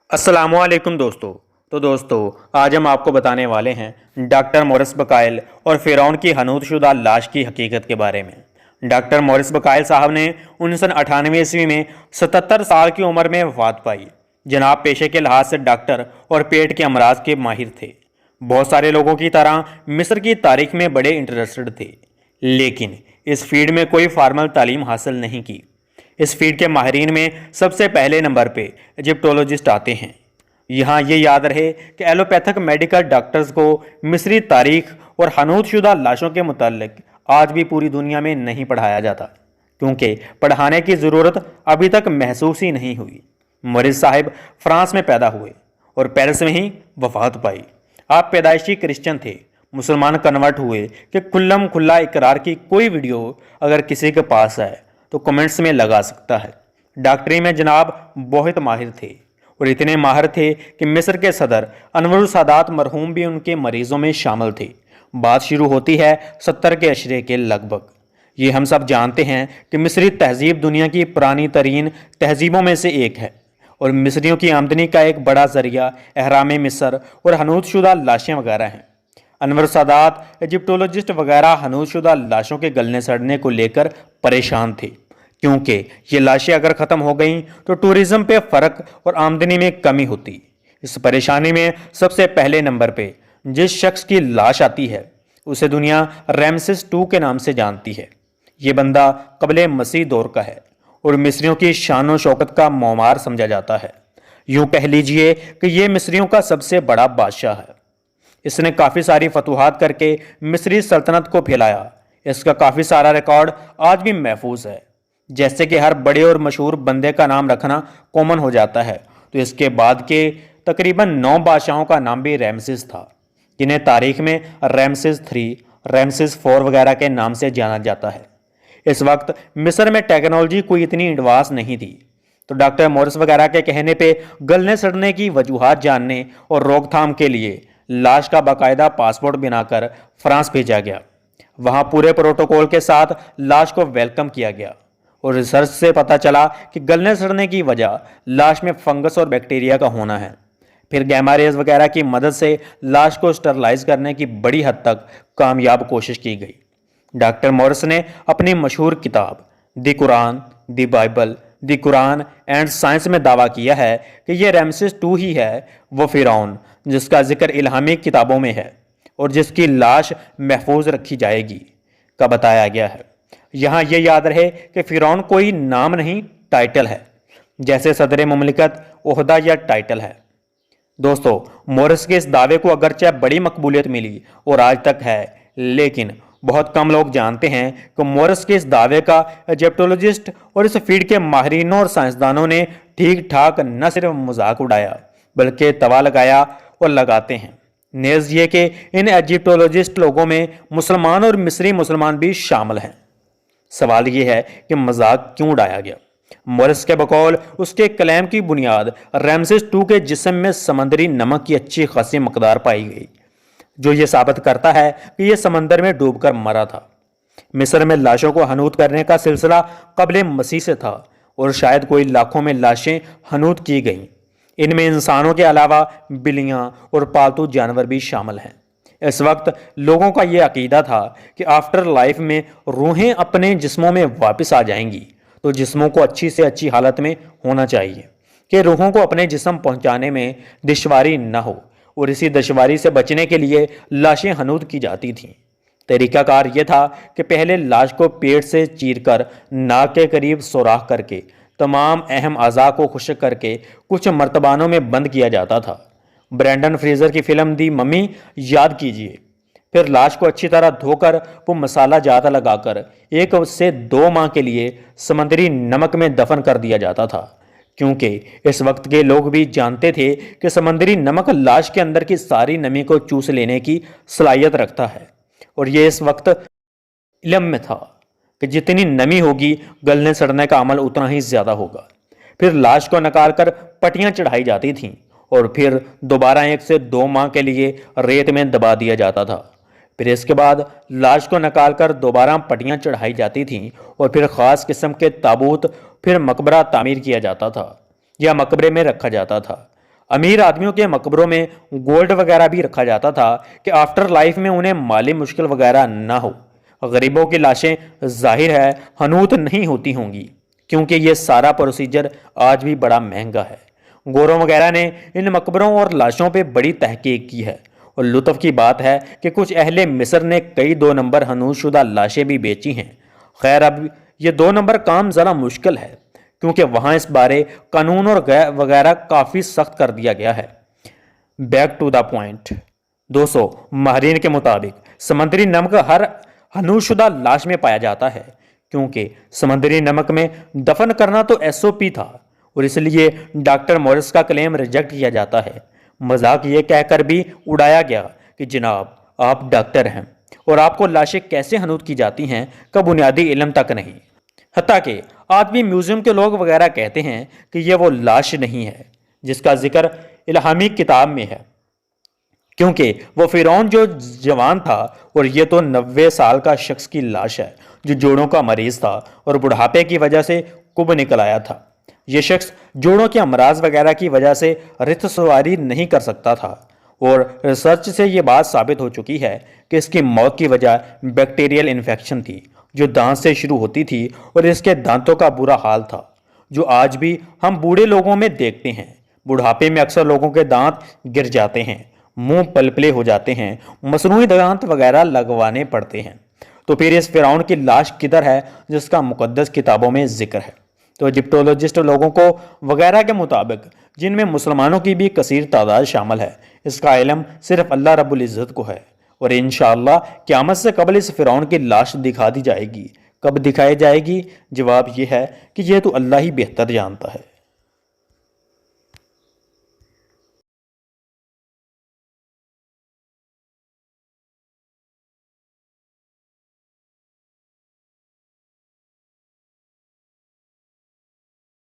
अस्सलामु अलैकुम दोस्तों। दोस्तों आज हम आपको बताने वाले हैं डॉक्टर मोरिस बुकायल और फ़िरौन की हनूतशुदा लाश की हकीकत के बारे में। डॉक्टर मोरिस बुकायल साहब ने 1998 ईस्वी में 77 साल की उम्र में वफ़ात पाई। जनाब पेशे के लिहाज से डॉक्टर और पेट के अमराज के माहिर थे। बहुत सारे लोगों की तरह मिस्र की तारीख में बड़े इंटरेस्टेड थे, लेकिन इस फील्ड में कोई फार्मल तालीम हासिल नहीं की। इस फील्ड के माहिरीन में सबसे पहले नंबर पे इजिप्टोलॉजिस्ट आते हैं। यहाँ ये याद रहे कि एलोपैथिक मेडिकल डॉक्टर्स को मिस्री तारीख और हनूतशुदा लाशों के मुतालिक आज भी पूरी दुनिया में नहीं पढ़ाया जाता, क्योंकि पढ़ाने की ज़रूरत अभी तक महसूस ही नहीं हुई। मोरिस साहिब फ्रांस में पैदा हुए और पेरिस में ही वफात पाई। आप पैदाइशी क्रिश्चियन थे, मुसलमान कन्वर्ट हुए कि खुल्लम खुल्ला इकरार की कोई वीडियो अगर किसी के पास है तो कमेंट्स में लगा सकता है। डॉक्टरी में जनाब बहुत माहिर थे और इतने माहिर थे कि मिस्र के सदर अनवर सादात मरहूम भी उनके मरीजों में शामिल थे। बात शुरू होती है 70 के अशरे के लगभग। ये हम सब जानते हैं कि मिस्री तहजीब दुनिया की पुरानी तरीन तहजीबों में से एक है और मिस्रियों की आमदनी का एक बड़ा जरिया एहराम मिस्र और हनूतशुदा लाशें वगैरह हैं। अनवर सादात इजिप्टोलॉजिस्ट वगैरह हनूतशुदा लाशों के गलने सड़ने को लेकर परेशान थे, क्योंकि ये लाशें अगर ख़त्म हो गईं तो टूरिज़्म पे फ़र्क और आमदनी में कमी होती। इस परेशानी में सबसे पहले नंबर पे जिस शख्स की लाश आती है उसे दुनिया रैमसेस II के नाम से जानती है। ये बंदा क़ब्ले मसीह दौर का है और मिस्रियों की शान व शौकत का मौमार समझा जाता है। यूँ कह लीजिए कि ये मिस्रियों का सबसे बड़ा बादशाह है। इसने काफ़ी सारी फतूहात करके मिस्री सल्तनत को फैलाया। इसका काफ़ी सारा रिकॉर्ड आज भी महफूज है। जैसे कि हर बड़े और मशहूर बंदे का नाम रखना कॉमन हो जाता है, तो इसके बाद के तकरीबन 9 बादशाहों का नाम भी रैमसेस था, जिन्हें तारीख में रैमसेस III, रैमसेस IV वगैरह के नाम से जाना जाता है। इस वक्त मिस्र में टेक्नोलॉजी कोई इतनी एडवांस नहीं थी, तो डॉक्टर मोरिस वगैरह के कहने पे गलने सड़ने की वजूहात जानने और रोकथाम के लिए लाश का बाकायदा पासपोर्ट बनाकर फ्रांस भेजा गया। वहाँ पूरे प्रोटोकॉल के साथ लाश को वेलकम किया गया और रिसर्च से पता चला कि गलने सड़ने की वजह लाश में फंगस और बैक्टीरिया का होना है। फिर गैमा रेज वगैरह की मदद से लाश को स्टरलाइज करने की बड़ी हद तक कामयाब कोशिश की गई। डॉक्टर मोरिस ने अपनी मशहूर किताब the Quran, the Bible, the Quran and science में दावा किया है कि ये रैमसेस II ही है, वो फ़िरौन जिसका जिक्र इल्हामी किताबों में है और जिसकी लाश महफूज रखी जाएगी का बताया गया है। यहाँ ये याद रहे कि फ़िरौन कोई नाम नहीं, टाइटल है, जैसे सदर मुमलिकत ओहदा या टाइटल है। दोस्तों, मोरिस के इस दावे को अगरचे बड़ी मकबूलियत मिली और आज तक है, लेकिन बहुत कम लोग जानते हैं कि मोरिस के इस दावे का इजिप्टोलॉजिस्ट और इस फील्ड के माहिरीनों और साइंसदानों ने ठीक ठाक न सिर्फ मजाक उड़ाया बल्कि तवा लगाया और लगाते हैं। नेज़ ये कि इन इजिप्टोलॉजिस्ट लोगों में मुसलमान और मिस्री मुसलमान भी शामिल हैं। सवाल ये है कि मजाक क्यों उड़ाया गया। मोरिस के बकौल उसके क्लेम की बुनियाद रैमसेस II के जिस्म में समंदरी नमक की अच्छी खासी मकदार पाई गई, जो ये साबित करता है कि यह समंदर में डूबकर मरा था। मिस्र में लाशों को हनूत करने का सिलसिला क़ब्ले मसीह से था और शायद कोई लाखों में लाशें हनूत की गईं। इनमें इंसानों के अलावा बिल्लियां और पालतू जानवर भी शामिल हैं। इस वक्त लोगों का यह अकीदा था कि आफ्टर लाइफ में रूहें अपने जिस्मों में वापस आ जाएंगी, तो जिस्मों को अच्छी से अच्छी हालत में होना चाहिए कि रूहों को अपने जिस्म पहुंचाने में दुश्वारी न हो, और इसी दुश्वारी से बचने के लिए लाशें हनूत की जाती थीं। तरीकाकार यह था कि पहले लाश को पेट से चीरकर नाक के करीब सुराख करके तमाम अहम अज़ा को खुश्क करके कुछ मर्तबानों में बंद किया जाता था। ब्रैंडन फ्रेजर की फिल्म दी मम्मी याद कीजिए। फिर लाश को अच्छी तरह धोकर वो मसाला जात लगाकर 1 से 2 माह के लिए समंदरी नमक में दफन कर दिया जाता था, क्योंकि इस वक्त के लोग भी जानते थे कि समंदरी नमक लाश के अंदर की सारी नमी को चूस लेने की सलाहियत रखता है, और ये इस वक्त इल्म में था कि जितनी नमी होगी गलने सड़ने का अमल उतना ही ज़्यादा होगा। फिर लाश को निकाल कर पट्टियाँ चढ़ाई जाती थीं और फिर दोबारा 1 से 2 माह के लिए रेत में दबा दिया जाता था। फिर इसके बाद लाश को निकाल कर दोबारा पट्टियाँ चढ़ाई जाती थीं और फिर ख़ास किस्म के ताबूत, फिर मकबरा तामीर किया जाता था या मकबरे में रखा जाता था। امیر آدمیوں کے مقبروں میں گولڈ وغیرہ بھی رکھا جاتا تھا کہ آفٹر لائف میں انہیں مالی مشکل وغیرہ نہ ہو۔ غریبوں کی لاشیں ظاہر ہے حنوط نہیں ہوتی ہوں گی، کیونکہ یہ سارا پروسیجر آج بھی بڑا مہنگا ہے۔ گوروں وغیرہ نے ان مقبروں اور لاشوں پہ بڑی تحقیق کی ہے، اور لطف کی بات ہے کہ کچھ اہل مصر نے کئی 2 نمبر حنوط شدہ لاشیں بھی بیچی ہیں۔ خیر، اب یہ 2 نمبر کام ذرا مشکل ہے، کیونکہ وہاں اس بارے قانون اور وغیرہ کافی سخت کر دیا گیا ہے۔ بیک ٹو دا پوائنٹ دوستو، ماہرین کے مطابق سمندری نمک ہر حنوط شدہ لاش میں پایا جاتا ہے، کیونکہ سمندری نمک میں دفن کرنا تو SOP تھا، اور اس لیے ڈاکٹر مورس کا کلیم ریجیکٹ کیا جاتا ہے۔ مذاق یہ کہہ کر بھی اڑایا گیا کہ جناب آپ ڈاکٹر ہیں اور آپ کو لاشیں کیسے حنوط کی جاتی ہیں کا بنیادی علم تک نہیں۔ حتیٰ کہ آج بھی میوزیم کے لوگ وغیرہ کہتے ہیں کہ یہ وہ لاش نہیں ہے جس کا ذکر الہامی کتاب میں ہے، کیونکہ وہ فرعون جو جوان تھا، اور یہ تو 90 سال کا شخص کی لاش ہے جو جوڑوں کا مریض تھا اور بڑھاپے کی وجہ سے کب نکل آیا تھا۔ یہ شخص جوڑوں کے امراض وغیرہ کی وجہ سے رتھ سواری نہیں کر سکتا تھا، اور ریسرچ سے یہ بات ثابت ہو چکی ہے کہ اس کی موت کی وجہ بیکٹیریل انفیکشن تھی جو دانت سے شروع ہوتی تھی، اور اس کے دانتوں کا برا حال تھا جو آج بھی ہم بوڑھے لوگوں میں دیکھتے ہیں۔ بڑھاپے میں اکثر لوگوں کے دانت گر جاتے ہیں، منہ پلپلے ہو جاتے ہیں، مصنوعی دانت وغیرہ لگوانے پڑتے ہیں۔ تو پھر اس فرعون کی لاش کدھر ہے جس کا مقدس کتابوں میں ذکر ہے؟ تو ایجپٹولوجسٹ لوگوں کو وغیرہ کے مطابق، جن میں مسلمانوں کی بھی کثیر تعداد شامل ہے، اس کا علم صرف اللہ رب العزت کو ہے، اور انشاءاللہ قیامت سے قبل اس فرعون کی لاش دکھا دی جائے گی۔ کب دکھائی جائے گی؟ جواب یہ ہے کہ یہ تو اللہ ہی بہتر جانتا ہے۔